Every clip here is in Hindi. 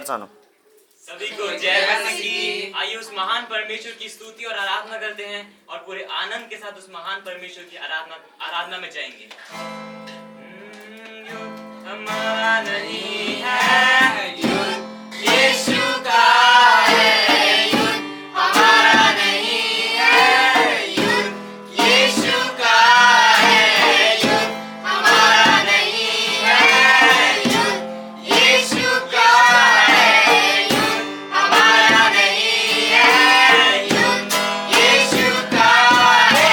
सानू। सभी को जय मसीह। आइए उस महान परमेश्वर की स्तुति और आराधना करते हैं और पूरे आनंद के साथ उस महान परमेश्वर की आराधना में जाएंगे। युग हमारा नहीं है, युग यीशु का है। युग हमारा नहीं है, युग यीशु का है। युग हमारा नहीं है, युग यीशु का है। युग हमारा नहीं है, युग यीशु का है।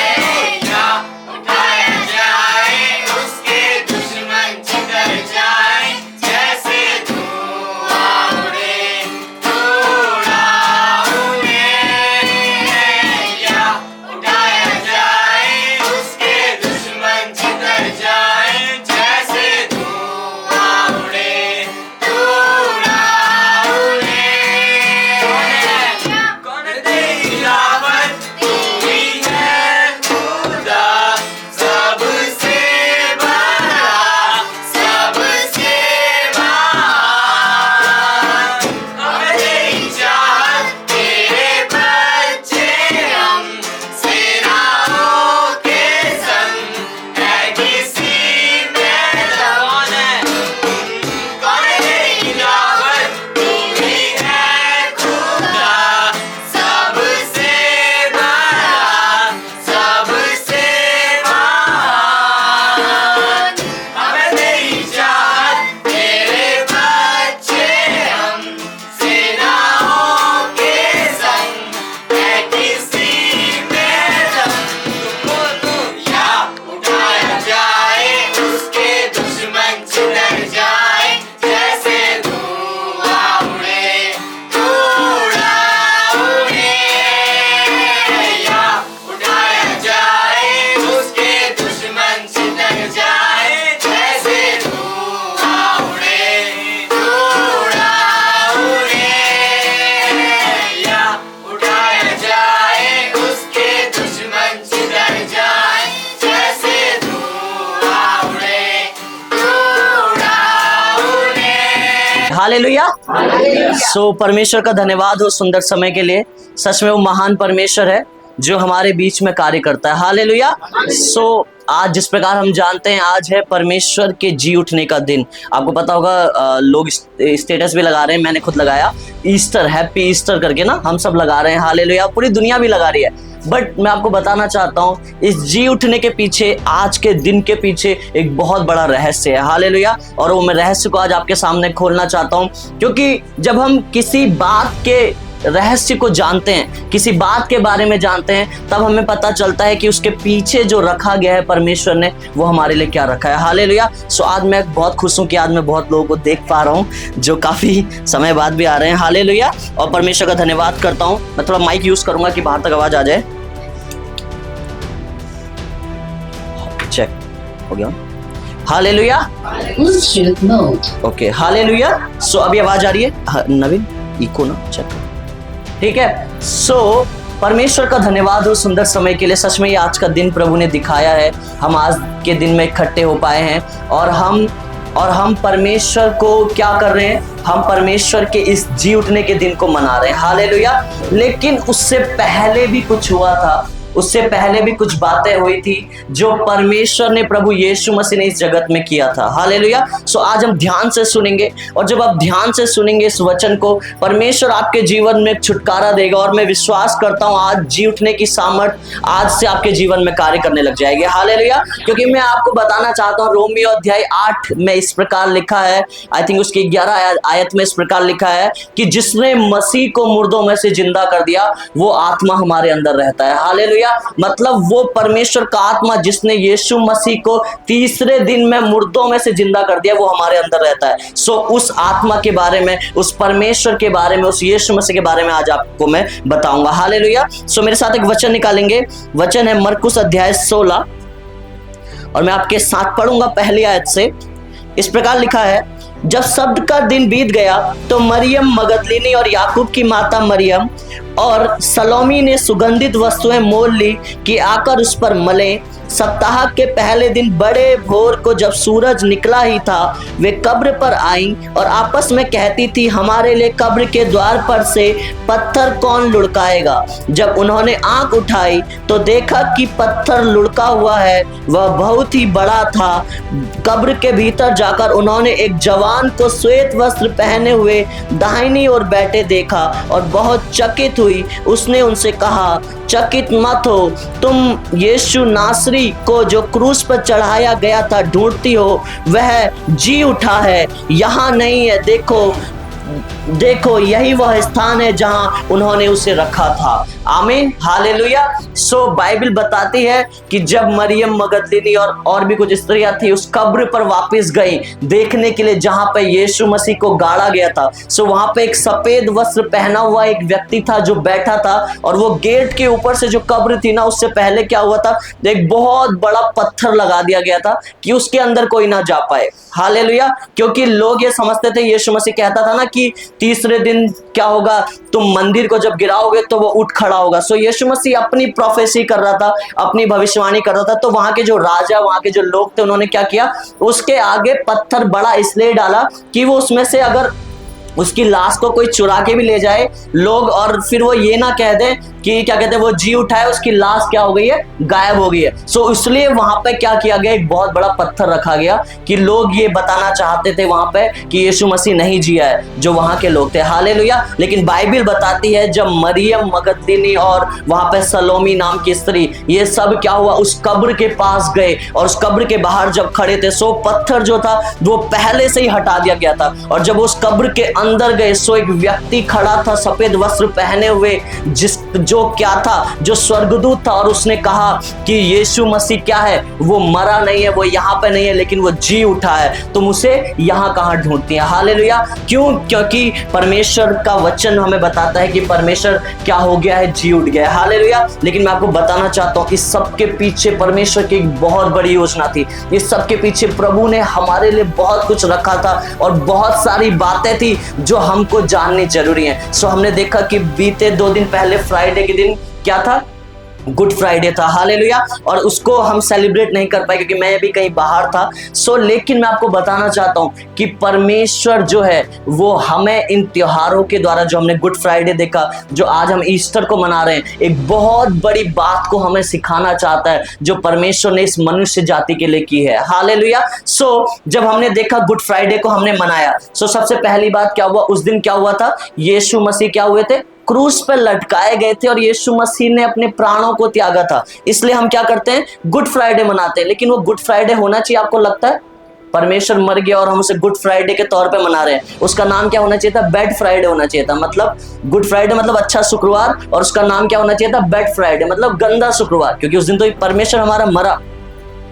क्या उठाया जाए उसके दुश्मन छितर जाए, जैसे धुआं उड़े धूड़ा उड़े। क्या उठाया जाए उसके दुश्मन छितर जाए, जैसे धुआं उड़े धूड़ा उड़े। कौन है तेरी रावत, तू ही है खुदा, सबसे बड़ा, सबसे महान। हमें तेरी चाहत, तेरे बच्चे हम, सेनाओं के संग है किसी मैदान। कौन है तेरी रावत, तू ही है खुदा, सबसे बड़ा, सबसे महान। हमें तेरी चाहत, तेरे बच्चे हम, सेनाओं के संग है किसी मैदान। तुमको या उठाया जाए उसके दुश्मन छितर जाए, जैसे धुआं उड़े धूड़ा उड़े। या उठाया जाए उसके दुश्मन छितर जाए, जैसे धुआं उड़े धूड़ा उड़े। या उठाया जाए उसके दुश्मन छितर जाए, जैसे धुआं उड़े धूड़ा उड़े। हालेलुया। सो परमेश्वर का धन्यवाद हो सुंदर समय के लिए। सच में वो महान परमेश्वर है जो हमारे बीच में कार्य करता है। हालेलुया। सो आज जिस प्रकार हम जानते हैं, आज है परमेश्वर के जी उठने का दिन। आपको पता होगा लोग स्टेटस भी लगा रहे हैं, मैंने खुद लगाया, ईस्टर, हैप्पी ईस्टर करके ना हम सब लगा रहे हैं। हालेलुया। पूरी दुनिया भी लगा रही है। बट मैं आपको बताना चाहता हूँ, इस जी उठने के पीछे, आज के दिन के पीछे एक बहुत बड़ा रहस्य है। हालेलुया। और वो मैं रहस्य को आज आपके सामने खोलना चाहता हूँ, क्योंकि जब हम किसी बात के रहस्य को जानते हैं, किसी बात के बारे में जानते हैं, तब हमें पता चलता है कि उसके पीछे जो रखा गया है परमेश्वर ने, वो हमारे लिए क्या रखा है। हालेलुया। सो आज मैं बहुत खुश हूँ कि आज मैं बहुत लोगों को देख पा रहा हूँ जो काफी समय बाद भी आ रहे हैं। हालेलुया। और परमेश्वर का धन्यवाद करता हूँ। मैं थोड़ा माइक यूज करूंगा कि बाहर तक आवाज आ जाए। चेक हो गया। हालेलुया। ओके। हालेलुया। सो अभी आवाज आ रही है नवीन? इको ना चेक। ठीक है। सो परमेश्वर का धन्यवाद हो सुंदर समय के लिए। सच में ये आज का दिन प्रभु ने दिखाया है। हम आज के दिन में इकट्ठे हो पाए हैं और हम परमेश्वर को क्या कर रहे हैं? हम परमेश्वर के इस जी उठने के दिन को मना रहे हैं। हालेलुया। लेकिन उससे पहले भी कुछ हुआ था, उससे पहले भी कुछ बातें हुई थी जो परमेश्वर ने, प्रभु यीशु मसीह ने इस जगत में किया था। हालेलुया। सो आज हम ध्यान से सुनेंगे, और जब आप ध्यान से सुनेंगे इस वचन को, परमेश्वर आपके जीवन में छुटकारा देगा। और मैं विश्वास करता हूँ आज जी उठने की सामर्थ आज से आपके जीवन में कार्य करने लग जाएगी। हालेलुया। क्योंकि मैं आपको बताना चाहता हूँ, रोमियो अध्याय 8 में इस प्रकार लिखा है, आई थिंक उसकी 11 आयत में इस प्रकार लिखा है कि जिसने मसीह को मुर्दों में से जिंदा कर दिया, वो आत्मा हमारे अंदर रहता है। हालेलुया। मतलब वो परमेश्वर का आत्मा जिसने यीशु मसीह को तीसरे दिन में मुर्दों में से जिंदा कर दिया, वो हमारे अंदर रहता है। सो उस आत्मा के बारे में, उस परमेश्वर के बारे में, उस यीशु मसीह के बारे में आज आपको मैं बताऊंगा। हालेलुया। सो मेरे साथ एक वचन निकालेंगे। वचन है मरकुस अध्याय 16 और मैं आपके साथ पढ़ूंगा पहली आयत से। इस प्रकार लिखा है, जब शब्द का दिन बीत गया तो मरियम मगदलीनी और याकूब की माता मरियम और सलोमी ने सुगंधित वस्तुएं मोल ली कि आकर उस पर मलें। सप्ताह के पहले दिन बड़े भोर को जब सूरज निकला ही था, वे कब्र पर आईं और आपस में कहती थी, हमारे लिए कब्र के द्वार पर से पत्थर कौन लुढ़काएगा। जब उन्होंने आंख उठाई तो देखा कि पत्थर लुढ़का हुआ है, वह बहुत ही बड़ा था। कब्र के भीतर जाकर उन्होंने एक जवान को श्वेत वस्त्र पहने हुए दाहिनी ओर बैठे देखा और बहुत चकित हुई। उसने उनसे कहा, चकित मत हो, तुम यीशु नासरी को जो क्रूस पर चढ़ाया गया था ढूंढती हो, वह जी उठा है, यहाँ नहीं है। देखो यही वह स्थान है जहां उन्होंने उसे रखा था। आमीन, हालेलुया। सो बाइबल बताती है कि जब मरियम मगदलिनी और भी कुछ स्त्रियां थी उस कब्र पर वापस गई देखने के लिए जहां पे यीशु मसीह को गाड़ा गया था। सो वहां पे एक सफेद वस्त्र पहना हुआ एक व्यक्ति था जो बैठा था, और वो गेट के ऊपर से जो कब्र थी ना, उससे पहले क्या हुआ था, एक बहुत बड़ा पत्थर लगा दिया गया था कि उसके अंदर कोई ना जा पाए। हालेलुया। क्योंकि लोग ये समझते थे, यीशु मसीह कहता था ना कि तीसरे दिन क्या होगा, तुम मंदिर को जब गिराओगे तो वो उठ खड़ा होगा। सो यीशु मसीह अपनी प्रोफेसी कर रहा था, अपनी भविष्यवाणी कर रहा था। तो वहां के जो राजा, वहां के जो लोग थे, उन्होंने क्या किया, उसके आगे पत्थर बड़ा इसलिए डाला कि वो उसमें से अगर उसकी लाश को कोई चुरा के भी ले जाए लोग, और फिर वो ये ना कह दे कि क्या कहते हैं वो जी उठा है, उसकी लाश क्या हो गई है, गायब हो गई है। सो इसलिए वहां पे क्या किया गया, एक बहुत बड़ा पत्थर रखा गया कि लोग ये बताना चाहते थे वहां पे कि यीशु मसीह नहीं जिया है, जो वहां के लोग थे। हालेलुया। लेकिन बाइबल बताती है जब मरियम मगदलिनी और वहां पे सलोमी नाम की स्त्री, ये सब क्या हुआ, उस कब्र के पास गए और उस कब्र के बाहर जब खड़े थे, सो पत्थर जो था वो पहले से ही हटा दिया गया था। और जब उस कब्र के अंदर गए, सो एक व्यक्ति खड़ा था सफेद वस्त्र पहने हुए, जो क्या था, जो स्वर्गदूत था, और उसने कहा कि यीशु मसीह क्या है, वो मरा नहीं है, वो यहाँ पे नहीं है, लेकिन वो जी उठा है। तुम उसे यहाँ कहाँ ढूंढती है। हालेलुया। क्यों? क्योंकि परमेश्वर का वचन हमें बताता है कि परमेश्वर क्या हो गया है, जी उठ गया है। हालेलुया। लेकिन मैं आपको बताना चाहता हूँ, इस सब के पीछे परमेश्वर की एक बहुत बड़ी योजना थी। इस सब के पीछे प्रभु ने हमारे लिए बहुत कुछ रखा था और बहुत सारी बातें थी जो हमको जाननी जरूरी है। सो हमने देखा कि बीते 2 दिन पहले फ्राइडे के दिन क्या था, गुड फ्राइडे था। हालेलुया। और उसको हम सेलिब्रेट नहीं कर पाए क्योंकि मैं भी कहीं बाहर था। लेकिन मैं आपको बताना चाहता हूं कि परमेश्वर जो है वो हमें इन त्योहारों के द्वारा, जो हमने गुड फ्राइडे देखा, जो आज हम ईस्टर को मना रहे हैं, एक बहुत बड़ी बात को हमें सिखाना चाहता है जो परमेश्वर ने इस मनुष्य जाति के लिए की है। हालेलुया। जब हमने देखा गुड फ्राइडे को हमने मनाया, सबसे पहली बात क्या हुआ, उस दिन क्या हुआ था, यीशु मसीह क्या हुए थे, क्रूस पर लटकाए गए थे और यीशु मसीह ने अपने प्राणों को त्यागा था। इसलिए हम क्या करते हैं, गुड फ्राइडे मनाते हैं। लेकिन वो गुड फ्राइडे होना चाहिए, आपको लगता है परमेश्वर मर गया और हम उसे गुड फ्राइडे के तौर पे मना रहे हैं, उसका नाम क्या होना चाहिए था, बैड फ्राइडे होना चाहिए था। मतलब गुड फ्राइडे मतलब अच्छा शुक्रवार, और उसका नाम क्या होना चाहिए था, बैड फ्राइडे मतलब गंदा शुक्रवार, क्योंकि उस दिन तो परमेश्वर हमारा मरा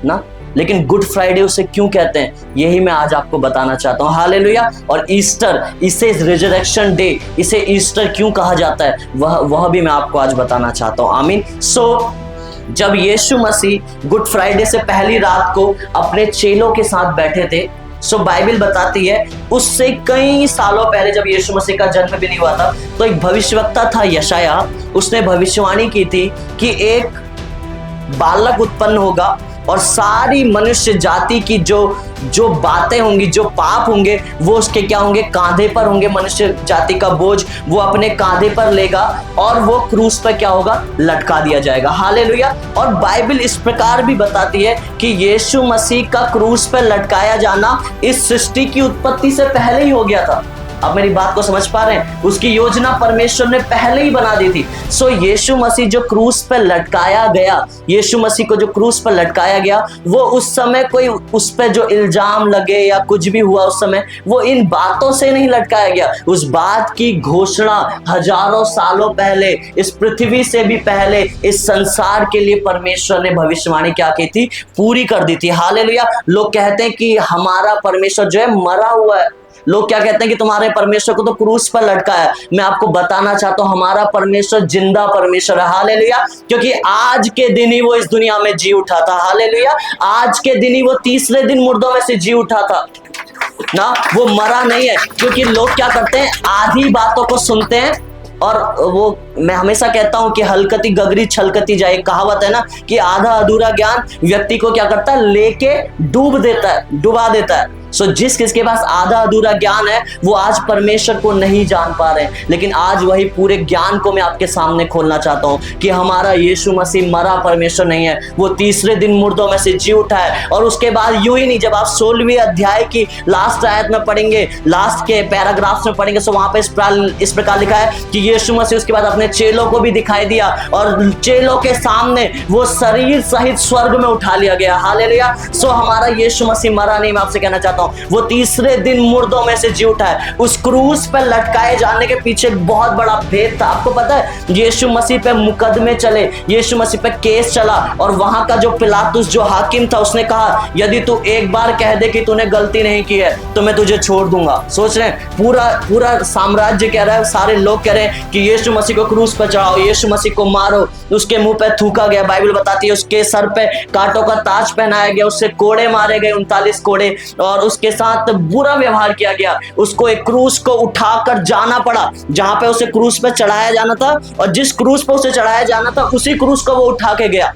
ना। लेकिन गुड फ्राइडे उसे क्यों कहते हैं, यही मैं आज आपको बताना चाहता हूँ। हालेलुया। और ईस्टर, इसे रिजरेक्शन डे, इसे ईस्टर क्यों कहा जाता है, वह भी मैं आपको आज बताना चाहता हूँ। आमीन। जब यीशु मसीह गुड फ्राइडे से पहली रात को अपने चेलों के साथ बैठे थे, बाइबल बताती है उससे कई सालों पहले जब यीशु मसीह का जन्म भी नहीं हुआ था, तो एक भविष्यवक्ता था यशायाह, उसने भविष्यवाणी की थी कि एक बालक उत्पन्न होगा और सारी मनुष्य जाति की जो बातें होंगी, जो पाप होंगे, वो उसके क्या होंगे, कांधे पर होंगे। मनुष्य जाति का बोझ वो अपने कांधे पर लेगा और वो क्रूस पर क्या होगा, लटका दिया जाएगा। हालेलुया। और बाइबल इस प्रकार भी बताती है कि यीशु मसीह का क्रूस पर लटकाया जाना इस सृष्टि की उत्पत्ति से पहले ही हो गया था। आप मेरी बात को समझ पा रहे हैं, उसकी योजना परमेश्वर ने पहले ही बना दी थी। यीशु मसीह जो क्रूस पर लटकाया गया, यीशु मसीह को जो क्रूस पर लटकाया गया, वो उस समय कोई उस पर जो इल्जाम लगे या कुछ भी हुआ उस समय, वो इन बातों से नहीं लटकाया गया। उस बात की घोषणा हजारों सालों पहले, इस पृथ्वी से भी पहले, इस संसार के लिए परमेश्वर ने भविष्यवाणी क्या की थी, पूरी कर दी थी। हालेलुया। लोग कहते हैं कि हमारा परमेश्वर जो है मरा हुआ है, लोग क्या कहते हैं कि तुम्हारे परमेश्वर को तो क्रूस पर लटकाया। मैं आपको बताना चाहता हूं, हमारा परमेश्वर जिंदा परमेश्वर है। हालेलुया। क्योंकि आज के दिन ही वो इस दुनिया में जी उठा था। हालेलुया। आज के दिन ही वो तीसरे दिन मुर्दों में से जी उठा था ना, वो मरा नहीं है। क्योंकि लोग क्या करते हैं, आधी बातों को सुनते हैं और वो मैं हमेशा कहता हूं कि हलकती गगरी छलकती जाए, कहावत है ना कि आधा अधूरा ज्ञान व्यक्ति को क्या करता है, लेके डुबा देता है। सो जिस किसके पास आधा अधूरा ज्ञान है वो आज परमेश्वर को नहीं जान पा रहे हैं, लेकिन आज वही पूरे ज्ञान को मैं आपके सामने खोलना चाहता हूं कि हमारा यीशु मसीह मरा परमेश्वर नहीं है, वो तीसरे दिन मुर्दों में से जी उठा है। और उसके बाद यूं ही नहीं, जब आप 16वीं अध्याय की लास्ट आयत में पढ़ेंगे, लास्ट के पैराग्राफ्स में पढ़ेंगे, सो वहां पे इस प्रकार लिखा है कि यीशु मसीह उसके बाद अपने चेलों को भी दिखाई दिया और चेलों के सामने वो शरीर सहित स्वर्ग में उठा लिया गया। हालेलुया। सो हमारा यीशु मसीह मरा नहीं, मैं आपसे कहना चाहता हूं वो तीसरे दिन मुर्दों में से जी उठा है। उस क्रूस पर लटकाए जाने के पीछे एक बहुत बड़ा भेद था। आपको पता है यीशु मसीह पे मुकदमे चले, यीशु मसीह पे केस चला और वहां का जो पिलातुस जो हाकिम था उसने कहा यदि तू एक बार कह दे कि तूने गलती नहीं की है तो मैं तुझे छोड़ दूंगा। सोच रहे हैं पूरा साम्राज्य कह रहा है, सारे लोग कह रहे हैं कि यीशु मसीह को क्रूस पर चढ़ाओ, यीशु मसीह को मारो। उसके मुंह पे थूका गया, बाइबल बताती है उसके सर पे कांटों का ताज पहनाया गया, उससे कोड़े मारे गए 39 कोड़े, और उसके साथ बुरा व्यवहार किया गया। उसको एक क्रूस को उठाकर जाना पड़ा जहां पे उसे क्रूस पे चढ़ाया जाना था, और जिस क्रूस पे उसे चढ़ाया जाना था उसी क्रूस को वो उठा के गया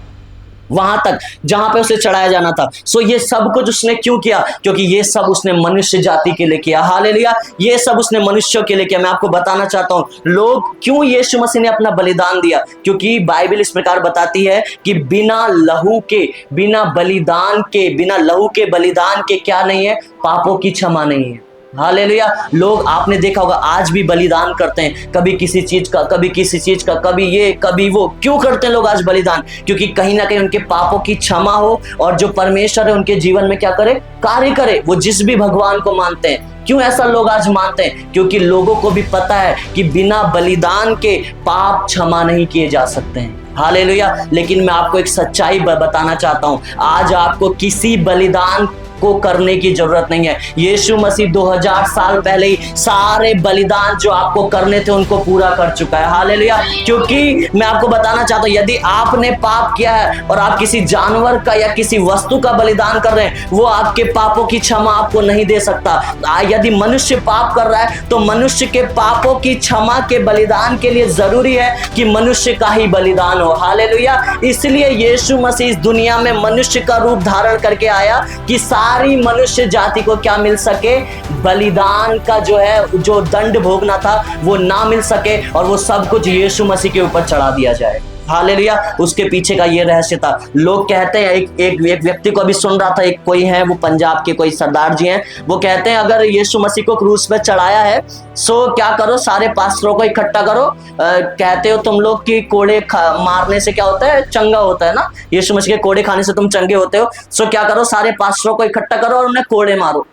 वहां तक जहां पे उसे चढ़ाया जाना था। सो ये सब कुछ उसने क्यों किया? क्योंकि ये सब उसने मनुष्य जाति के लिए किया। हालेलुया। ये सब उसने मनुष्यों के लिए किया। मैं आपको बताना चाहता हूं लोग क्यों यीशु मसीह ने अपना बलिदान दिया, क्योंकि बाइबल इस प्रकार बताती है कि बिना लहू के बिना लहू के बलिदान के क्या नहीं है, पापों की क्षमा नहीं है। हालेलुया। लोग आपने देखा होगा आज भी बलिदान करते हैं, कभी किसी चीज का, कभी किसी चीज का, कभी ये कभी वो। क्यों करते हैं लोग आज बलिदान? क्योंकि कहीं ना कहीं उनके पापों की क्षमा हो और जो परमेश्वर है उनके जीवन में क्या करे, कार्य करे, वो जिस भी भगवान को मानते हैं। क्यों ऐसा लोग आज मानते हैं? क्योंकि लोगों को भी पता है कि बिना बलिदान के पाप क्षमा नहीं किए जा सकते हैं। हालेलुया। लेकिन मैं आपको एक सच्चाई बताना चाहता हूं, आज आपको किसी बलिदान को करने की जरूरत नहीं है। यीशु मसीह 2000 साल पहले ही सारे बलिदान जो आपको करने थे उनको पूरा कर चुका है। हालेलुया। क्योंकि मैं आपको बताना चाहता हूं यदि आपने पाप किया है और आप किसी जानवर का या किसी वस्तु का बलिदान कर रहे हैं, वो आपके पापों की क्षमा आपको नहीं दे सकता। यदि मनुष्य पाप कर रहा है तो मनुष्य के पापों की क्षमा के बलिदान के लिए जरूरी है कि मनुष्य का ही बलिदान हो। हालेलुया। इसलिए यीशु मसीह इस दुनिया में मनुष्य का रूप धारण करके आया कि सारी मनुष्य जाति को क्या मिल सके, बलिदान का जो दंड भोगना था वो ना मिल सके और वो सब कुछ यीशु मसीह के ऊपर चढ़ा दिया जाए। हालेलुया। उसके पीछे का ये रहस्य था। लोग कहते हैं, एक व्यक्ति को अभी सुन रहा था, एक कोई है, वो पंजाब के कोई सरदार जी हैं, वो कहते हैं अगर यीशु मसीह को क्रूस पे चढ़ाया है सो क्या करो, सारे पास्टरों को इकट्ठा करो। कहते हो तुम लोग कि कोड़े मारने से क्या होता है, चंगा होता है ना, यीशु मसीह के कोड़े खाने से तुम चंगे होते हो। सो क्या करो, सारे पास्टरों को इकट्ठा करो और उन्हें कोड़े मारो।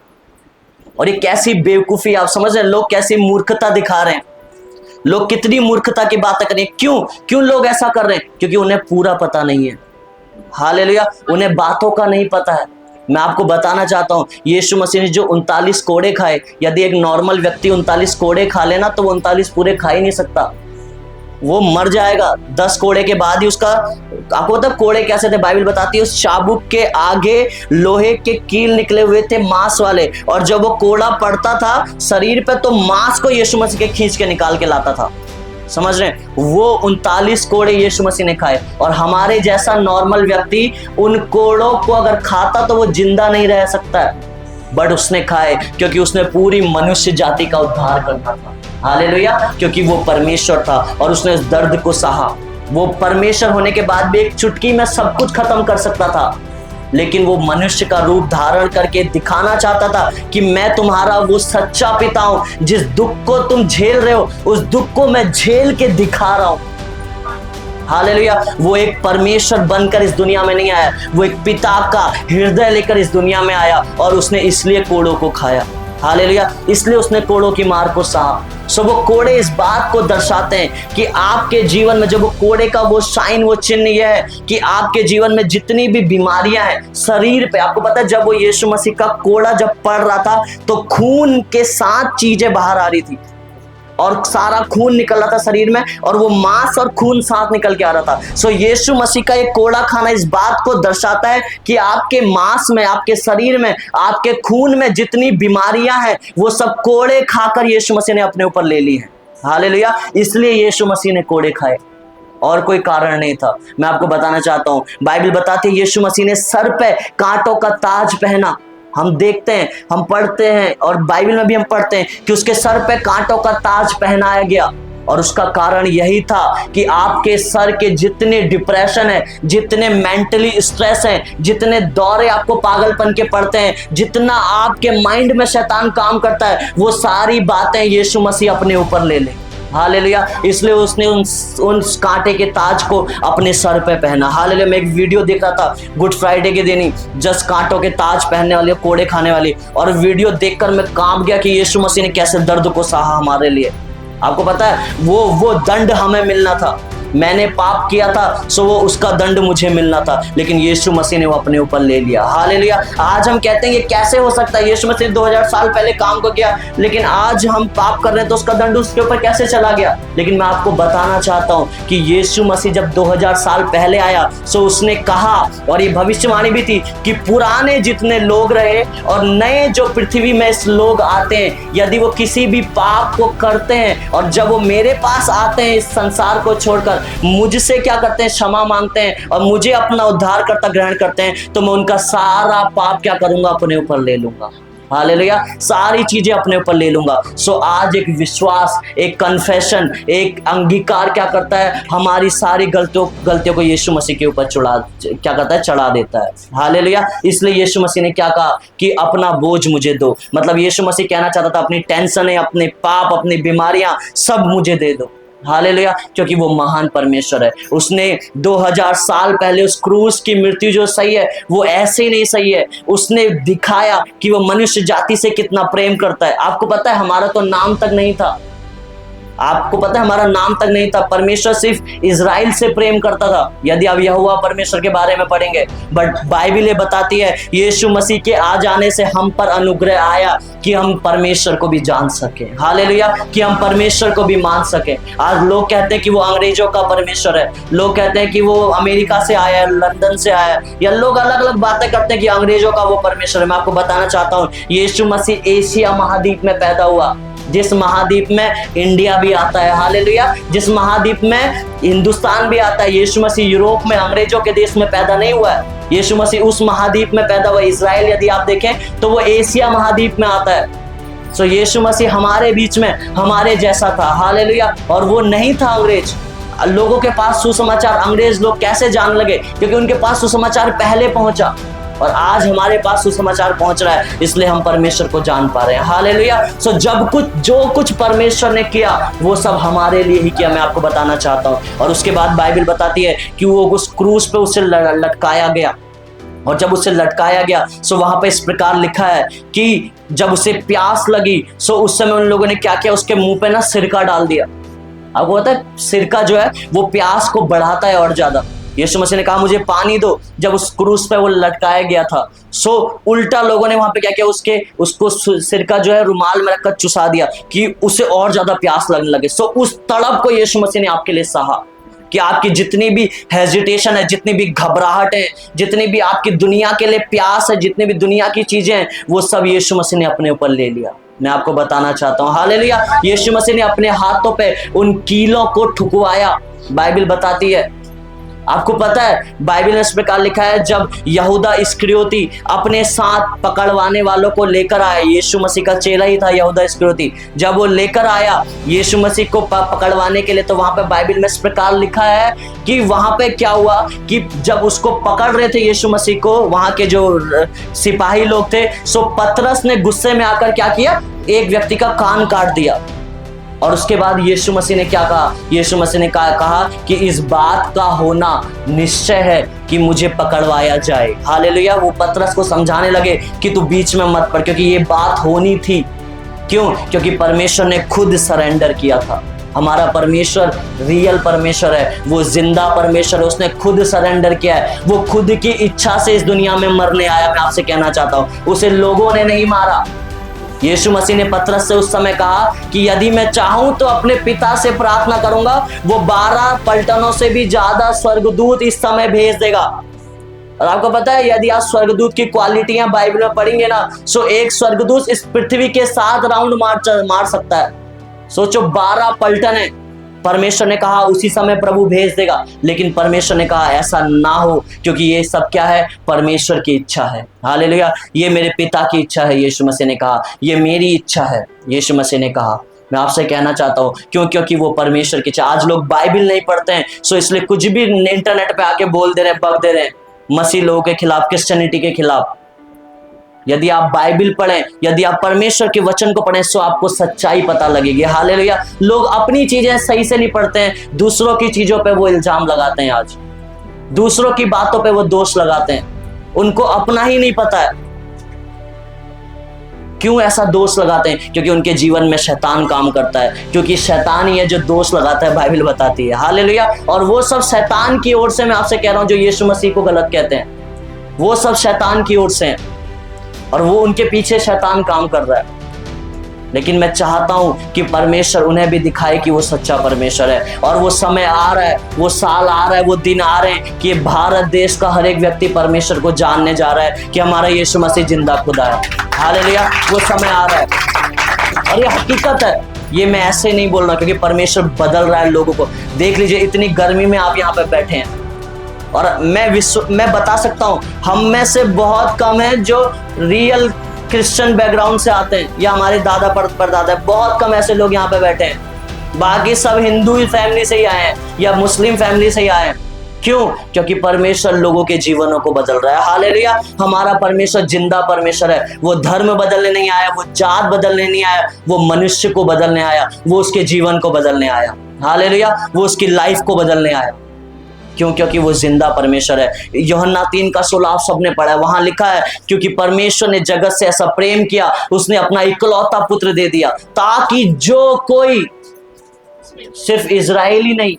और ये कैसी बेवकूफी, आप समझ रहे हैं लोग कैसी मूर्खता दिखा रहे हैं, लोग कितनी मूर्खता की बातें कर रहे हैं। क्यों लोग ऐसा कर रहे हैं? क्योंकि उन्हें पूरा पता नहीं है। हालेलुया। उन्हें बातों का नहीं पता है। मैं आपको बताना चाहता हूं यीशु मसीह ने जो 39 कोड़े खाए, यदि एक नॉर्मल व्यक्ति 39 कोड़े खा लेना तो वो 39 पूरे खा ही नहीं सकता, वो मर जाएगा। 10 कोड़े के बाद ही उसका, आपको पता कोड़े कैसे थे, बाइबल बताती है उस चाबुक के आगे लोहे के कील निकले हुए थे मांस वाले, और जब वो कोड़ा पड़ता था शरीर पे तो मांस को यीशु मसीह के खींच के निकाल के लाता था। समझ रहे हैं? वो 39 कोड़े यीशु मसीह ने खाए, और हमारे जैसा नॉर्मल व्यक्ति उन कोड़ों को अगर खाता तो वो जिंदा नहीं रह सकता है, बट उसने खाए क्योंकि उसने पूरी मनुष्य जाति का उद्धार करना था। हालेलुया। क्योंकि वो परमेश्वर था और उसने उस दर्द को सहा। वो परमेश्वर होने के बाद भी एक चुटकी में सब कुछ खत्म कर सकता था, लेकिन वो मनुष्य का रूप धारण करके दिखाना चाहता था कि मैं तुम्हारा वो सच्चा पिता हूं, जिस दुख को तुम झेल रहे हो उस दुख को मैं झेल के दिखा रहा हूं। हालेलुया। वो एक परमेश्वर बनकर इस दुनिया में नहीं आया, वो एक पिता का हृदय लेकर इस दुनिया में आया, और उसने इसलिए कोड़ों को खाया। हालेलुया। इसलिए उसने कोड़ों की मार को सहा। सो वो कोड़े इस बात को दर्शाते हैं कि आपके जीवन में जब वो कोड़े का वो साइन, वो चिन्ह यह है कि आपके जीवन में जितनी भी बीमारियां हैं शरीर पे, आपको पता है जब वो यीशु मसीह का कोड़ा जब पड़ रहा था तो खून के साथ चीजें बाहर आ रही थी और सारा खून निकल रहा था शरीर में, और वो मांस और खून साथ निकल के आ रहा था। सो यीशु मसीह का ये कोड़ा खाना इस बात को दर्शाता है कि आपके मांस में, आपके शरीर में, आपके खून में जितनी बीमारियां हैं वो सब कोड़े खाकर यीशु मसीह ने अपने ऊपर ले ली हैं। हालेलुया। इसलिए यीशु मसीह ने कोड़े खाए, और कोई कारण नहीं था। मैं आपको बताना चाहता हूं, बाइबल बताती है यीशु मसीह ने सर पे कांटों का ताज पहना। हम देखते हैं, हम पढ़ते हैं, और बाइबल में भी हम पढ़ते हैं कि उसके सर पे कांटों का ताज पहनाया गया। और उसका कारण यही था कि आपके सर के जितने डिप्रेशन है, जितने मेंटली स्ट्रेस हैं, जितने दौरे आपको पागलपन के पड़ते हैं, जितना आपके माइंड में शैतान काम करता है, वो सारी बातें यीशु मसीह अपने ऊपर ले ले। हालेलुया। इसलिए उसने उन कांटे के ताज को अपने सर पे पहना। हालेलुया। मैं एक वीडियो देख रहा था गुड फ्राइडे के दिन ही, जस्ट कांटों के ताज पहनने वाली, कोड़े खाने वाली, और वीडियो देखकर मैं कांप गया कि यीशु मसीह ने कैसे दर्द को सहा हमारे लिए। आपको पता है वो दंड हमें मिलना था। मैंने पाप किया था, सो वो उसका दंड मुझे मिलना था, लेकिन यीशु मसीह ने वो अपने ऊपर ले लिया। हालेलुया। आज हम कहते हैं ये कैसे हो सकता है, यीशु मसीह 2000 साल पहले काम को किया, लेकिन आज हम पाप कर रहे हैं तो उसका दंड उसके ऊपर कैसे चला गया। लेकिन मैं आपको बताना चाहता हूं कि यीशु मसीह जब 2000 साल पहले आया, सो उसने कहा, और ये भविष्यवाणी भी थी, कि पुराने जितने लोग रहे और नए जो पृथ्वी में लोग आते हैं, यदि वो किसी भी पाप को करते हैं और जब वो मेरे पास आते हैं इस संसार को छोड़कर, मुझसे क्या करते हैं, क्षमा मांगते हैं और मुझे अपना उद्धारकर्ता ग्रहण करते हैं, तो मैं उनका सारा पाप क्या करूंगा, अपने ऊपर ले लूंगा। हालेलुया। सारी चीजें अपने ऊपर ले लूंगा। सो आज एक विश्वास, एक कन्फेशन, एक अंगीकार क्या करता है, हमारी सारी गलतियों को यीशु मसीह के ऊपर चढ़ा देता है। हालेलुया। इसलिए यीशु मसीह ने क्या कहा कि अपना बोझ मुझे दो। मतलब यीशु मसीह कहना चाहता था अपनी टेंशन, अपने पाप, अपनी बीमारियां सब मुझे दे दो। हालेलुया। क्योंकि वो महान परमेश्वर है। उसने 2000 साल पहले उस क्रूस की मृत्यु जो सही है, वो ऐसे ही नहीं सही है। उसने दिखाया कि वो मनुष्य जाति से कितना प्रेम करता है। आपको पता है हमारा तो नाम तक नहीं था। आपको पता है हमारा नाम तक नहीं था। परमेश्वर सिर्फ इजराइल से प्रेम करता था, यदि आप यहोवा परमेश्वर के बारे में पढ़ेंगे। बट बाइबल ये बताती है यीशु मसीह के आ जाने से हम पर अनुग्रह आया कि हम परमेश्वर को भी जान सके। हालेलुया। कि हम परमेश्वर को भी मान सके। आज लोग कहते हैं कि वो अंग्रेजों का परमेश्वर है, लोग कहते हैं कि वो अमेरिका से आया है, लंदन से आया है, या लोग अलग अलग बातें करते हैं कि अंग्रेजों का वो परमेश्वर है। मैं आपको बताना चाहता हूँ यीशु मसीह एशिया महाद्वीप में पैदा हुआ, जिस महाद्वीप में इंडिया भी आता है। हालेलुया। जिस महाद्वीप में हिंदुस्तान भी आता है। यीशु मसीह यूरोप में, अंग्रेजों के देश में पैदा नहीं हुआ है। यीशु मसीह उस महाद्वीप में पैदा हुआ। इजराइल यदि आप देखें तो वो एशिया महाद्वीप में आता है। सो यीशु मसीह हमारे बीच में हमारे जैसा था। हालेलुया। और वो नहीं था अंग्रेज। लोगों के पास सुसमाचार अंग्रेज लोग कैसे जान लगे, क्योंकि उनके पास सुसमाचार पहले पहुंचा। और आज हमारे पास सुसमाचार पहुंच रहा है, इसलिए हम परमेश्वर को जान पा रहे हैं। हालेलुया। सो जो कुछ परमेश्वर ने किया वो सब हमारे लिए ही किया, मैं आपको बताना चाहता हूं। और उसके बाद बाइबल बताती है कि वो उस क्रूस पे उसे लटकाया गया। और जब उसे लटकाया गया सो वहां पे इस प्रकार लिखा है कि जब उसे प्यास लगी सो उस समय उन लोगों ने क्या किया, उसके मुंह पे ना सिरका डाल दिया। आपको पता है सिरका जो है वो प्यास को बढ़ाता है और ज्यादा। यीशु मसीह ने कहा मुझे पानी दो, जब उस क्रूस पे वो लटकाया गया था। सो उल्टा लोगों ने वहां पे क्या किया, उसको सिरका जो है रुमाल में रखकर चुसा दिया कि उसे और ज्यादा प्यास लगने लगे। सो उस तड़प को यीशु मसीह ने आपके लिए सहा कि आपकी जितनी भी हेजिटेशन है, जितनी भी घबराहट है, जितनी भी आपकी दुनिया के लिए प्यास है, जितनी भी दुनिया की चीजें हैं, वो सब यीशु मसीह ने अपने ऊपर ले लिया। मैं आपको बताना चाहता हूँ हालेलुया। यीशु मसीह ने अपने हाथों पे उन कीलों को ठुकवाया। बाइबल बताती है, आपको पता है बाइबल में इस प्रकार लिखा है, जब यहूदा इस्करियोती अपने साथ पकड़वाने वालों को लेकर आया, यीशु मसीह का चेला ही था यहूदा इस्करियोती, जब वो लेकर आया यीशु मसीह को पकड़वाने के लिए, तो वहां पे बाइबल में इस प्रकार लिखा है कि वहां पे क्या हुआ कि जब उसको पकड़ रहे थे यीशु मसीह को, वहां के जो सिपाही लोग थे, सो पतरस ने गुस्से में आकर क्या किया, एक व्यक्ति का कान काट दिया। और उसके बाद यीशु मसीह ने क्या कहा, यीशु मसीह ने कहा कि इस बात का होना निश्चय है कि मुझे पकड़वाया जाए। हालेलुया। वो पतरस को समझाने लगे कि तू बीच में मत पड़, क्योंकि ये बात होनी थी। क्यों? क्योंकि परमेश्वर ने खुद सरेंडर किया था। हमारा परमेश्वर रियल परमेश्वर है, वो जिंदा परमेश्वर है, उसने खुद सरेंडर किया है। वो खुद की इच्छा से इस दुनिया में मरने आया। मैं आपसे कहना चाहता हूँ उसे लोगों ने नहीं मारा। यीशु मसीह ने पतरस से उस समय कहा कि यदि मैं चाहूं तो अपने पिता से प्रार्थना करूंगा, वो 12 पलटनों से भी ज्यादा स्वर्गदूत इस समय भेज देगा। और आपको पता है यदि आप स्वर्गदूत की क्वालिटियां बाइबल में पढ़ेंगे ना, सो एक स्वर्गदूत इस पृथ्वी के 7 राउंड मार सकता है। सोचो 12 पलटन है। परमेश्वर ने कहा उसी समय प्रभु भेज देगा, लेकिन परमेश्वर ने कहा ऐसा ना हो, क्योंकि ये सब क्या है? परमेश्वर की इच्छा है। हालेलुया। ये मेरे पिता की इच्छा है, यीशु मसीह ने कहा। ये मेरी इच्छा है, यीशु मसीह ने कहा। मैं आपसे कहना चाहता हूँ क्योंकि वो परमेश्वर की इच्छा। आज लोग बाइबल नहीं पढ़ते हैं, सो इसलिए कुछ भी इंटरनेट पे आके बोल दे रहे हैं, बक दे रहे हैं मसीह लोगों के खिलाफ, क्रिश्चियनिटी के खिलाफ। यदि आप बाइबल पढ़ें, यदि आप परमेश्वर के वचन को पढ़ें, तो आपको सच्चाई पता लगेगी। हालेलुया। लोग अपनी चीजें सही से नहीं पढ़ते हैं, दूसरों की चीजों पे वो इल्जाम लगाते हैं। आज दूसरों की बातों पे वो दोष लगाते हैं, उनको अपना ही नहीं पता है। क्यों ऐसा दोष लगाते हैं? क्योंकि उनके जीवन में शैतान काम करता है, क्योंकि शैतान ही है जो दोष लगाता है, बाइबल बताती है। हालेलुया। और वो सब शैतान की ओर से, मैं आपसे कह रहा हूं, जो यीशु मसीह को गलत कहते हैं, वो सब शैतान की ओर से हैं, और वो उनके पीछे शैतान काम कर रहा है। लेकिन मैं चाहता हूं कि परमेश्वर उन्हें भी दिखाए कि वो सच्चा परमेश्वर है। और वो समय आ रहा है, वो साल आ रहा है, वो दिन आ रहे हैं कि भारत देश का हर एक व्यक्ति परमेश्वर को जानने जा रहा है कि हमारा यीशु मसीह जिंदा खुदा है। हालेलुया। वो समय आ रहा है, और ये हकीकत है। ये मैं ऐसे नहीं बोल रहा, क्योंकि परमेश्वर बदल रहा है लोगों को। देख लीजिए, इतनी गर्मी में आप यहाँ पे बैठे हैं, और मैं बता सकता हूँ, हम में से बहुत कम है जो रियल क्रिश्चियन बैकग्राउंड से आते हैं, या हमारे दादा परदादा, बहुत कम ऐसे लोग यहाँ पे बैठे हैं। बाकी सब हिंदू फैमिली से ही आए हैं, या मुस्लिम फैमिली से ही आए हैं। क्यों? क्योंकि परमेश्वर लोगों के जीवनों को बदल रहा है। हालेलुया। हमारा परमेश्वर जिंदा परमेश्वर है। वो धर्म बदलने नहीं आया, वो जात बदलने नहीं आया, वो मनुष्य को बदलने आया, वो उसके जीवन को बदलने आया। हालेलुया। वो उसकी लाइफ को बदलने आया। क्यों? क्योंकि वो जिंदा परमेश्वर है। यूहन्ना 3:16 आप सबने पढ़ा है, वहां लिखा है, क्योंकि परमेश्वर ने जगत से ऐसा प्रेम किया, उसने अपना इकलौता पुत्र दे दिया, ताकि जो कोई, सिर्फ इजरायली नहीं,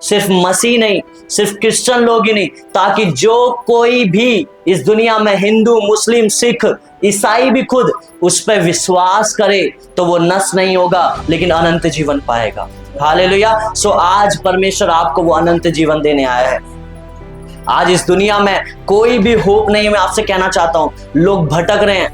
सिर्फ मसीह नहीं, सिर्फ क्रिश्चियन लोग ही नहीं, ताकि जो कोई भी इस दुनिया में, हिंदू, मुस्लिम, सिख, ईसाई भी खुद, उस पर विश्वास करे तो वो नष्ट नहीं होगा, लेकिन अनंत जीवन पाएगा। हालेलुया। सो आज परमेश्वर आपको वो अनंत जीवन देने आया है। आज इस दुनिया में कोई भी होप नहीं है। मैं आपसे कहना चाहता हूं, लोग भटक रहे हैं,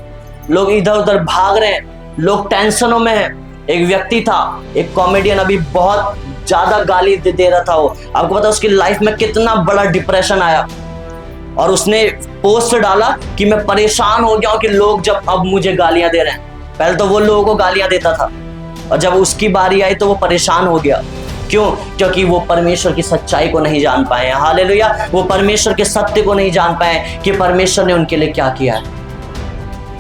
लोग इधर उधर भाग रहे हैं, लोग टेंशनों में हैं। एक व्यक्ति था, एक कॉमेडियन, अभी बहुत ज्यादा गाली दे रहा था। वो, आपको पता है उसकी लाइफ में कितना बड़ा डिप्रेशन आया, और उसने पोस्ट डाला कि मैं परेशान हो गया हूं कि लोग जब अब मुझे गालियां दे रहे हैं। पहले तो वो लोगों को गालियां देता था, और जब उसकी बारी आई तो वो परेशान हो गया। क्यों? क्योंकि वो परमेश्वर की सच्चाई को नहीं जान पाए हैं। हालेलुया। वो परमेश्वर के सत्य को नहीं जान पाए कि परमेश्वर ने उनके लिए क्या किया है।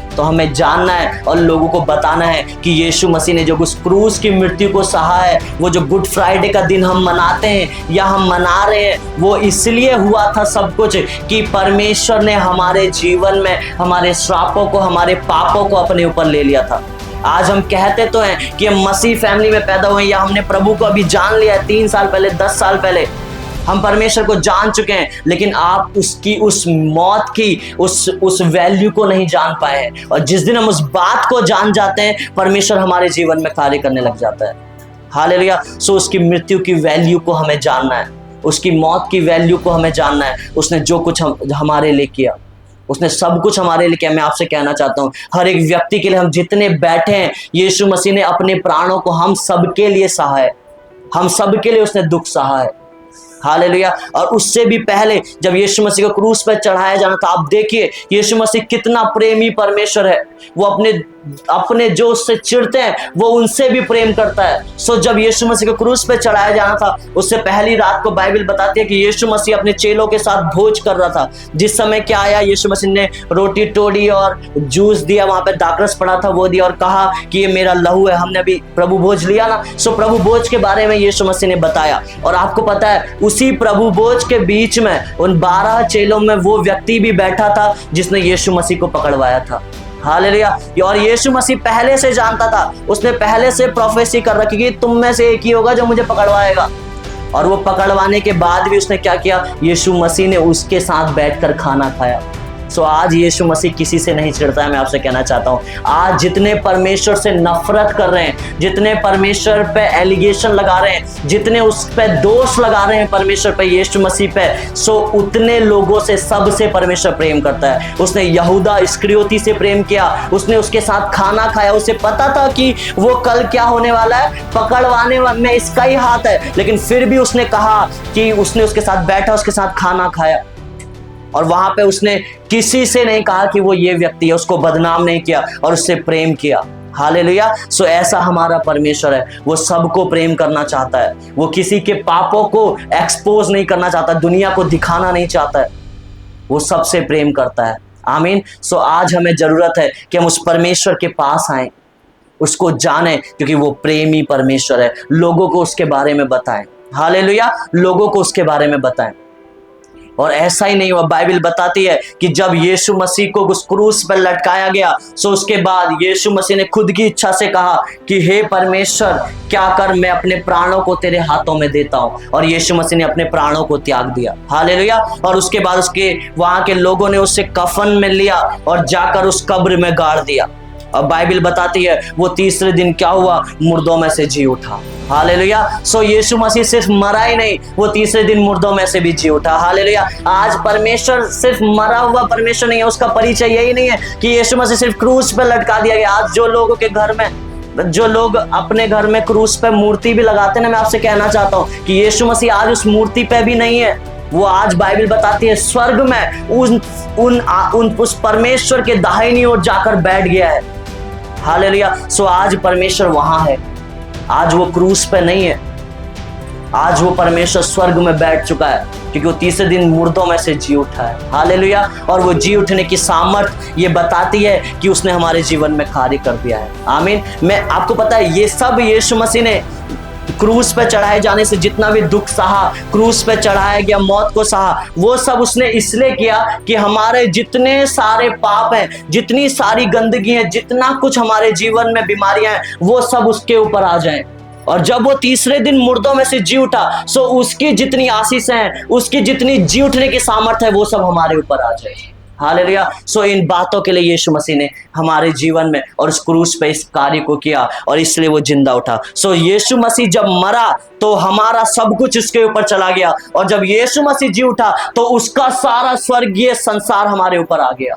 तो हमें जानना है और लोगों को बताना है कि यीशु मसीह ने जो उस क्रूस की मृत्यु को सहा है, वो जो गुड फ्राइडे का दिन हम मनाते हैं या हम मना रहे हैं, वो इसलिए हुआ था सब कुछ कि परमेश्वर ने हमारे जीवन में हमारे श्रापों को, हमारे पापों को अपने ऊपर ले लिया था। आज हम कहते तो हैं कि हम मसीह फैमिली में पैदा हुए, या हमने प्रभु को अभी जान लिया है 3 साल पहले, 10 साल पहले हम परमेश्वर को जान चुके हैं, लेकिन आप उसकी, उस मौत की, उस वैल्यू को नहीं जान पाए हैं। और जिस दिन हम उस बात को जान जाते हैं, परमेश्वर हमारे जीवन में कार्य करने लग जाता है। हालेलुया। सो उसकी मृत्यु की वैल्यू को हमें जानना है, उसकी मौत की वैल्यू को हमें जानना है। उसने जो कुछ हमारे लिए किया, उसने सब कुछ हमारे लिए किया। मैं आपसे कहना चाहता हूँ, हर एक व्यक्ति के लिए, हम जितने बैठे हैं, यीशु मसीह ने अपने प्राणों को हम सबके लिए सहा है, हम सबके लिए उसने दुख सहा है। हालेलुया। और उससे भी पहले जब यीशु मसीह को क्रूस पर चढ़ाया जाना था, आप देखिए यीशु मसीह कितना प्रेमी परमेश्वर है। वो अपने जो उससे चिढ़ते हैं वो उनसे भी प्रेम करता है। सो जब यीशु मसीह को क्रूस पे चढ़ाया जाना था, उससे पहली रात को बाइबल बताती है कि यीशु मसीह अपने चेलों के साथ भोज कर रहा था। जिस समय क्या आया, यीशु मसीह ने रोटी तोड़ी और जूस दिया, वहां पे दाखरस पड़ा था वो दिया, और कहा कि ये मेरा लहू है। हमने अभी प्रभु भोज लिया ना, सो प्रभु भोज के बारे में यीशु मसीह ने बताया। और आपको पता है, उसी प्रभु भोज के बीच में उन 12 चेलों में वो व्यक्ति भी बैठा था जिसने यीशु मसीह को पकड़वाया था। हालेलुया। और यीशु मसीह पहले से जानता था, उसने पहले से प्रोफेसी कर रखी कि तुम में से एक ही होगा जो मुझे पकड़वाएगा। और वो पकड़वाने के बाद भी उसने क्या किया, यीशु मसीह ने उसके साथ बैठकर खाना खाया। सो आज यीशु मसीह किसी से नहीं चिढ़ता है। मैं आपसे कहना चाहता हूँ, आज जितने परमेश्वर से नफरत कर रहे हैं, जितने परमेश्वर पे एलिगेशन लगा रहे हैं, जितने उस पे दोष लगा रहे हैं परमेश्वर पे, यीशु मसीह पे, सो उतने लोगों से सबसे परमेश्वर प्रेम करता है। उसने यहूदा इस्करियोती से प्रेम किया, उसने उसके साथ खाना खाया, उसे पता था कि वो कल क्या होने वाला है, पकड़वाने में इसका ही हाथ है, लेकिन फिर भी उसने कहा कि उसने उसके साथ बैठा, उसके साथ खाना खाया, और वहां पे उसने किसी से नहीं कहा कि वो ये व्यक्ति है, उसको बदनाम नहीं किया और उससे प्रेम किया। हालेलुया। सो ऐसा हमारा परमेश्वर है, वो सबको प्रेम करना चाहता है, वो किसी के पापों को एक्सपोज नहीं करना चाहता, दुनिया को दिखाना नहीं चाहता है, वो सबसे प्रेम करता है। आमीन। सो आज हमें जरूरत है कि हम उस परमेश्वर के पास आए, उसको जाने, क्योंकि वो प्रेमी परमेश्वर है। लोगों को उसके बारे में बताएं। हालेलुया। लोगों को उसके बारे में बताएं। और ऐसा ही नहीं हुआ, बाइबल बताती है कि जब यीशु मसीह को उस क्रूस पर लटकाया गया, सो उसके बाद यीशु मसीह ने खुद की इच्छा से कहा कि हे परमेश्वर, क्या कर, मैं अपने प्राणों को तेरे हाथों में देता हूं। और यीशु मसीह ने अपने प्राणों को त्याग दिया। हालेलुया। और उसके बाद उसके वहां के लोगों ने उससे कफन में लिया और जाकर उस कब्र में गाड़ दिया। अब बाइबल बताती है वो तीसरे दिन क्या हुआ, मुर्दों में से जी उठा। हालेलुया। सो यीशु मसीह सिर्फ मरा ही नहीं, वो तीसरे दिन मुर्दों में से भी जी उठा। हालेलुया। आज परमेश्वर सिर्फ मरा हुआ परमेश्वर नहीं है, उसका परिचय यही नहीं है कि यीशु मसीह सिर्फ क्रूस पर लटका दिया गया। आज जो लोगों के घर में, जो लोग अपने घर में क्रूस पे मूर्ति भी लगाते हैं ना, मैं आपसे कहना चाहता हूँ कि यीशु मसीह आज उस मूर्ति पे भी नहीं है। वो आज बाइबल बताती है स्वर्ग में उस परमेश्वर के दाहिनी ओर जाकर बैठ गया है। हालेलुया। सो आज परमेश्वर वहां है, आज वो क्रूस पे नहीं है, आज वो परमेश्वर स्वर्ग में बैठ चुका है, क्योंकि वो तीसरे दिन मुर्दों में से जी उठा है। हालेलुया। और वो जी उठने की सामर्थ ये बताती है कि उसने हमारे जीवन में कार्य कर दिया है। आमीन। मैं आपको पता है, ये सब यीशु मसीह ने क्रूस पे चढ़ाए जाने से जितना भी दुख सहा, क्रूस पे चढ़ाया गया, मौत को सहा, वो सब उसने इसलिए किया कि हमारे जितने सारे पाप हैं, जितनी सारी गंदगी है, जितना कुछ हमारे जीवन में बीमारियां हैं, वो सब उसके ऊपर आ जाएं। और जब वो तीसरे दिन मुर्दों में से जी उठा, सो उसकी जितनी आशीष हैं, उसकी जितनी जी उठने की सामर्थ है, वो सब हमारे ऊपर आ जाए। हालेलुया। सो इन बातों के लिए यीशु मसीह ने हमारे जीवन में और उस क्रूस पे इस कार्य को किया, और इसलिए वो जिंदा उठा। सो यीशु मसीह जब मरा तो हमारा सब कुछ उसके ऊपर चला गया, और जब यीशु मसीह जी उठा तो उसका सारा स्वर्गीय संसार हमारे ऊपर आ गया।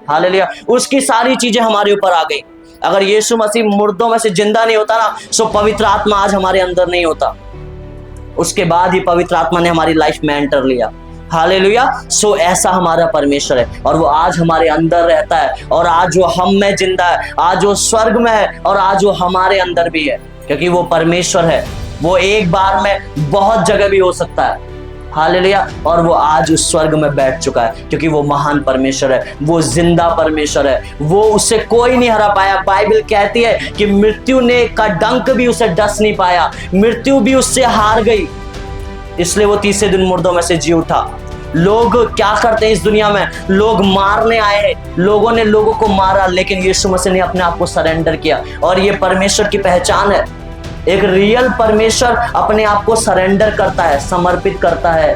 हालेलुया। उसकी सारी चीजें हमारे ऊपर आ गई। अगर यीशु मसीह मुर्दों में से जिंदा नहीं होता ना, सो पवित्र आत्मा आज हमारे अंदर नहीं होता। उसके बाद ही पवित्र आत्मा ने हमारी लाइफ में एंटर लिया। हालेलुया। सो ऐसा हमारा परमेश्वर है, और वो आज हमारे अंदर रहता है, और आज वो हम में जिंदा है, आज वो स्वर्ग में है, और आज वो हमारे अंदर भी है, क्योंकि वो परमेश्वर है। वो एक बार में बहुत जगह भी हो सकता है। हालेलुया। और वो आज उस स्वर्ग में बैठ चुका है, क्योंकि वो महान परमेश्वर है, वो जिंदा परमेश्वर है, वो उससे कोई नहीं हरा पाया। बाइबल कहती है कि मृत्यु ने का डंक भी उसे डस नहीं पाया, मृत्यु भी उससे हार गई, इसलिए वो तीसरे दिन मुर्दों में से जी उठा। लोग क्या करते हैं इस दुनिया में, लोग मारने आए हैं, लोगों ने लोगों को मारा, लेकिन यीशु मसीह ने अपने आप को सरेंडर किया, और ये परमेश्वर की पहचान है। एक रियल परमेश्वर अपने आप को सरेंडर करता है, समर्पित करता है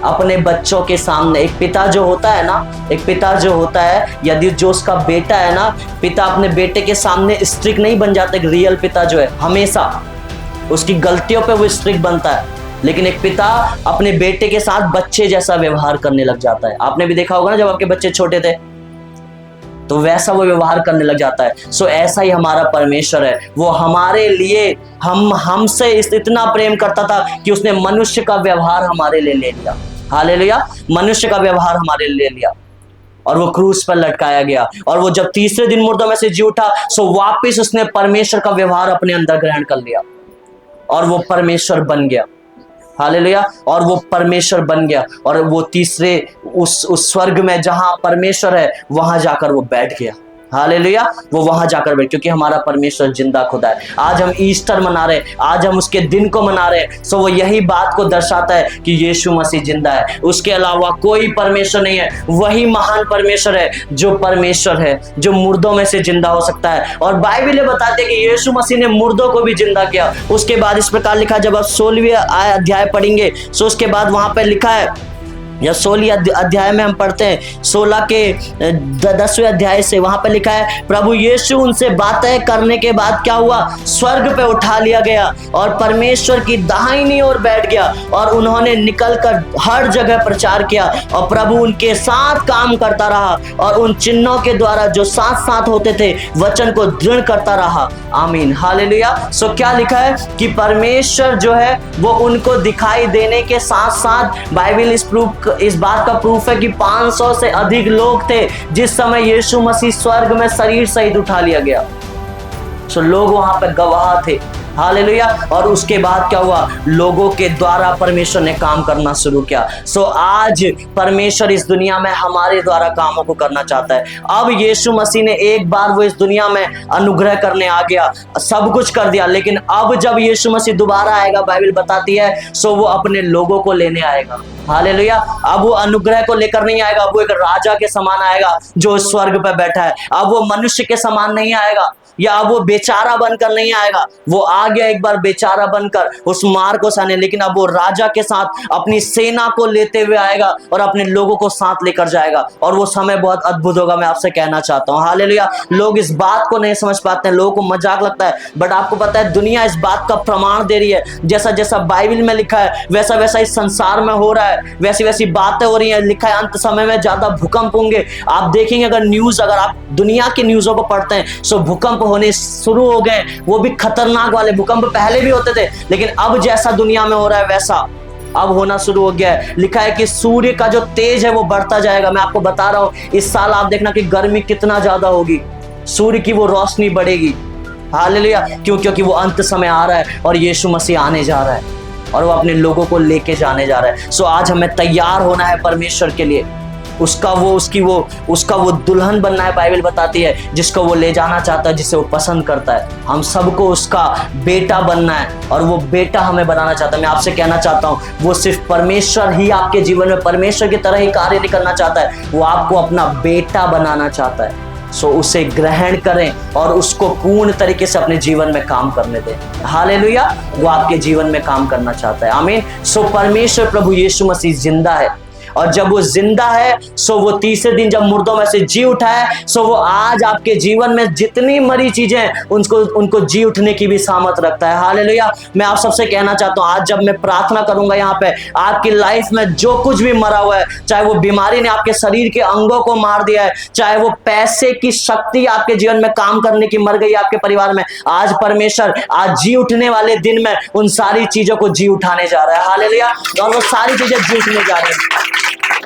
अपने बच्चों के सामने। एक पिता जो होता है ना, एक पिता जो होता है, यदि जो उसका बेटा है ना, पिता अपने बेटे के सामने स्ट्रिक्ट नहीं बन जाता। एक रियल पिता जो है हमेशा उसकी गलतियों पे वो स्ट्रिक्ट बनता है, लेकिन एक पिता अपने बेटे के साथ बच्चे जैसा व्यवहार करने लग जाता है। आपने भी देखा होगा ना, जब आपके बच्चे छोटे थे तो वैसा वो व्यवहार करने लग जाता है। सो ऐसा ही हमारा परमेश्वर है, वो हमारे लिए हमसे इतना प्रेम करता था कि उसने मनुष्य का व्यवहार हमारे लिए ले लिया। हालेलुया। मनुष्य का व्यवहार हमारे लिए ले लिया, और वो क्रूस पर लटकाया गया, और वो जब तीसरे दिन मुर्दों में से जी उठा, सो वापिस उसने परमेश्वर का व्यवहार अपने अंदर ग्रहण कर लिया, और वो परमेश्वर बन गया। हालेलुया। और वो परमेश्वर बन गया, और वो तीसरे उस स्वर्ग में जहां परमेश्वर है वहां जाकर वो बैठ गया। हालेलुया। वो वहां जाकर बैठ, क्योंकि हमारा परमेश्वर जिंदा खुदा है। आज हम ईस्टर मना रहे हैं, आज हम उसके दिन को मना रहे हैं, सो वो यही बात को दर्शाता है कि यीशु मसीह जिंदा है, उसके अलावा कोई परमेश्वर नहीं है। वही महान परमेश्वर है जो परमेश्वर है, जो मुर्दों में से जिंदा हो सकता है। और बाइबल बताते हैं कि यीशु मसीह ने मुर्दों को भी जिंदा किया। उसके बाद इस प्रकार लिखा, जब आप 16वें अध्याय पढ़ेंगे, सो उसके बाद वहां पर लिखा है या 16 अध्याय में हम पढ़ते हैं, 16 के 10वें अध्याय से, वहां पे लिखा है प्रभु यीशु उनसे बातें करने के बाद क्या हुआ, स्वर्ग पे उठा लिया गया और परमेश्वर की दाहिनी ओर बैठ गया और उन्होंने निकलकर हर जगह प्रचार किया और प्रभु उनके साथ काम करता रहा और उन चिन्हों के द्वारा जो साथ साथ होते थे वचन को दृढ़ करता रहा। आमीन, हालेलुया। सो क्या लिखा है कि परमेश्वर जो है वो उनको दिखाई देने के साथ साथ बाइबल इस बात का प्रूफ है कि 500 से अधिक लोग थे जिस समय यीशु मसीह स्वर्ग में शरीर सहित उठा लिया गया। सो लोग वहां पर गवाह थे, हालेलुया। और उसके बाद क्या हुआ, लोगों के द्वारा परमेश्वर ने काम करना शुरू किया। सो आज परमेश्वर इस दुनिया में हमारे द्वारा कामों को करना चाहता है। अब यीशु मसीह ने एक बार वो इस दुनिया में अनुग्रह करने आ गया, सब कुछ कर दिया, लेकिन अब जब यीशु मसीह दोबारा आएगा, बाइबल बताती है, सो वो अपने लोगों को लेने आएगा। हालेलुया। अब वो अनुग्रह को लेकर नहीं आएगा, वो एक राजा के समान आएगा जो स्वर्ग पर बैठा है। अब वो मनुष्य के समान नहीं आएगा या अब वो बेचारा बनकर नहीं आएगा, वो आ गया एक बार बेचारा बनकर उस मार को सहने, लेकिन अब वो राजा के साथ अपनी सेना को लेते हुए आएगा और अपने लोगों को साथ लेकर जाएगा और वो समय बहुत अद्भुत होगा। मैं आपसे कहना चाहता हूँ, हालेलुया। लोग इस बात को नहीं समझ पाते हैं, लोगों को मजाक लगता है, बट आपको पता है दुनिया इस बात का प्रमाण दे रही है। जैसा जैसा बाइबल में लिखा है वैसा वैसा इस संसार में हो रहा है, वैसी वैसी बातें हो रही है। लिखा है अंत समय में ज्यादा भूकंप होंगे। आप देखेंगे अगर आप दुनिया की न्यूज़ों को पढ़ते हैं, सो भूकंप होने शुरू हो गए, वो भी खतरनाक वाले भूकंप। पहले भी होते थे, लेकिन अब जैसा दुनिया में हो रहा है वैसा अब होना शुरू हो गया है। लिखा है कि सूर्य का जो तेज है वो बढ़ता जाएगा। मैं आपको बता रहा हूं, इस साल आप देखना कि गर्मी कितना ज्यादा होगी, सूर्य की वो रोशनी बढ़ेगी। हालेलुया। क्योंकि वो अंत समय आ रहा है और यीशु मसीह आने जा रहा है और वो अपने लोगों को लेके जाने जा रहा है। सो आज हमें तैयार होना है परमेश्वर के लिए, उसका वो दुल्हन बनना है। बाइबल बताती है जिसको वो ले जाना चाहता है, जिसे वो पसंद करता है। हम सबको उसका बेटा बनना है और वो बेटा हमें बनाना चाहता है। मैं आपसे कहना चाहता हूँ, वो सिर्फ परमेश्वर ही आपके जीवन में परमेश्वर की तरह ही कार्य नहीं करना चाहता है, वो आपको अपना बेटा बनाना चाहता है। सो उसे ग्रहण करें और उसको पूर्ण तरीके से अपने जीवन में काम करने दें। हालेलुया। वो आपके जीवन में काम करना चाहता है। आमीन। सो परमेश्वर प्रभु यीशु मसीह जिंदा है और जब वो जिंदा है, सो वो तीसरे दिन जब मुर्दों में से जी उठा है, सो वो आज आपके जीवन में जितनी मरी चीजें हैं उनको जी उठने की भी सामर्थ रखता है। हालेलुया। मैं आप सबसे कहना चाहता हूँ, आज जब मैं प्रार्थना करूंगा यहाँ पे, आपकी लाइफ में जो कुछ भी मरा हुआ है, चाहे वो बीमारी ने आपके शरीर के अंगों को मार दिया है, चाहे वो पैसे की शक्ति आपके जीवन में काम करने की मर गई आपके परिवार में, आज परमेश्वर आज जी उठने वाले दिन में उन सारी चीजों को जी उठाने जा रहा है। हालेलुया। और वो सारी चीजें जी उठने जा रही है।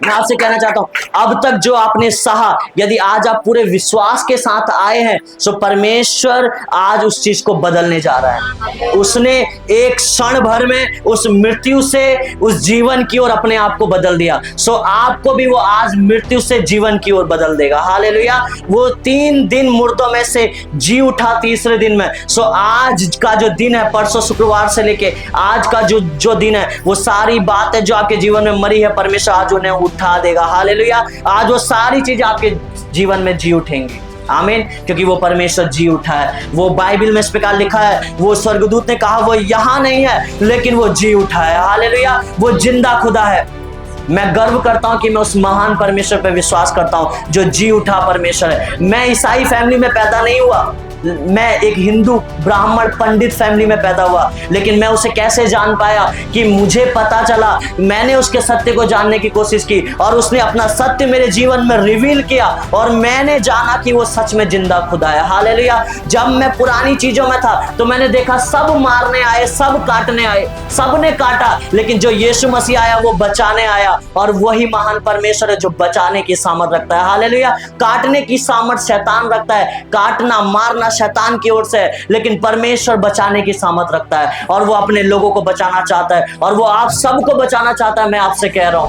मैं आपसे कहना चाहता हूं, अब तक जो आपने सहा, यदि आज आप पूरे विश्वास के साथ आए हैं, सो परमेश्वर आज उस चीज को बदलने जा रहा है। उसने एक क्षण भर में उस मृत्यु से उस जीवन की ओर अपने आप को बदल दिया। सो आपको भी वो आज मृत्यु से जीवन की ओर बदल देगा। हालेलुया। वो 3 दिन मुर्दों में से जी उठा तीसरे दिन में। सो आज का जो दिन है, परसों शुक्रवार से लेके आज का जो दिन है, वो सारी बातें जो आपके जीवन में मरी है, परमेश्वर आज उन्हें उठा देगा। हालेलुया। आज वो सारी चीजें आपके जीवन में जी उठेंगी। आमीन। क्योंकि वो परमेश्वर जी उठा है। वो बाइबल में इस प्रकार लिखा है, वो स्वर्गदूत ने कहा वो यहाँ नहीं है, लेकिन वो जी उठा है। हालेलुया। वो जिंदा खुदा है। मैं गर्व करता हूं कि मैं उस महान परमेश्वर पर विश्वास करता हूं जो जी उठा परमेश्वर है। मैं ईसाई फैमिली में पैदा नहीं हुआ, मैं एक हिंदू ब्राह्मण पंडित फैमिली में पैदा हुआ, लेकिन मैं उसे कैसे जान पाया कि मुझे पता चला, मैंने उसके सत्य को जानने की कोशिश की और उसने अपना सत्य मेरे जीवन में रिवील किया और मैंने जाना कि वो सच में जिंदा खुदा है। हालेलुया। जब मैं पुरानी चीजों में था तो मैंने देखा सब मारने आए, सब काटने आए, सब ने काटा, लेकिन जो यीशु मसीह आया वो बचाने आया और वही महान परमेश्वर है जो बचाने की सामर्थ रखता है। हालेलुया। काटने की सामर्थ शैतान रखता है, काटना मारना शैतान की ओर से है, लेकिन परमेश्वर बचाने की सामर्थ रखता है और वो अपने लोगों को बचाना चाहता है और वो आप सबको बचाना चाहता है। मैं आपसे कह रहा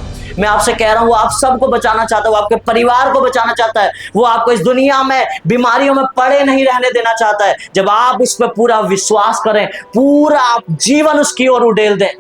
हूं, वो आप सबको बचाना चाहता है, वो आपके परिवार को बचाना चाहता है, वो आपको इस दुनिया में बीमारियों में पड़े नहीं रहने देना चाहता है। जब आप उस पर पूरा विश्वास करें, पूरा जीवन उसकी ओर उड़ेल दें,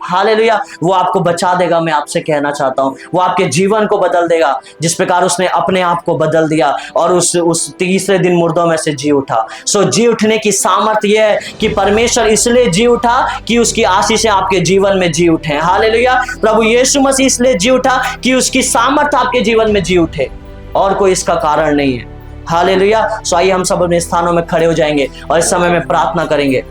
हालेलुया। वो आपको बचा देगा, मैं आपसे कहना चाहता हूँ। वो आपके जीवन को बदल देगा, जिस प्रकार उसने अपने आप को बदल दिया और उस तीसरे दिन मुर्दों में से जी उठा। सो जी उठने की सामर्थ्य यह है कि परमेश्वर इसलिए जी उठा कि उसकी आशीषें आपके जीवन में जी उठे। हालेलुया। प्रभु यीशु मसीह इसलिए जी उठा कि उसकी सामर्थ्य आपके जीवन में जी उठे, और कोई इसका कारण नहीं है। हालेलुया। सो आइए हम सब अपने स्थानों में खड़े हो जाएंगे और इस समय में प्रार्थना करेंगे।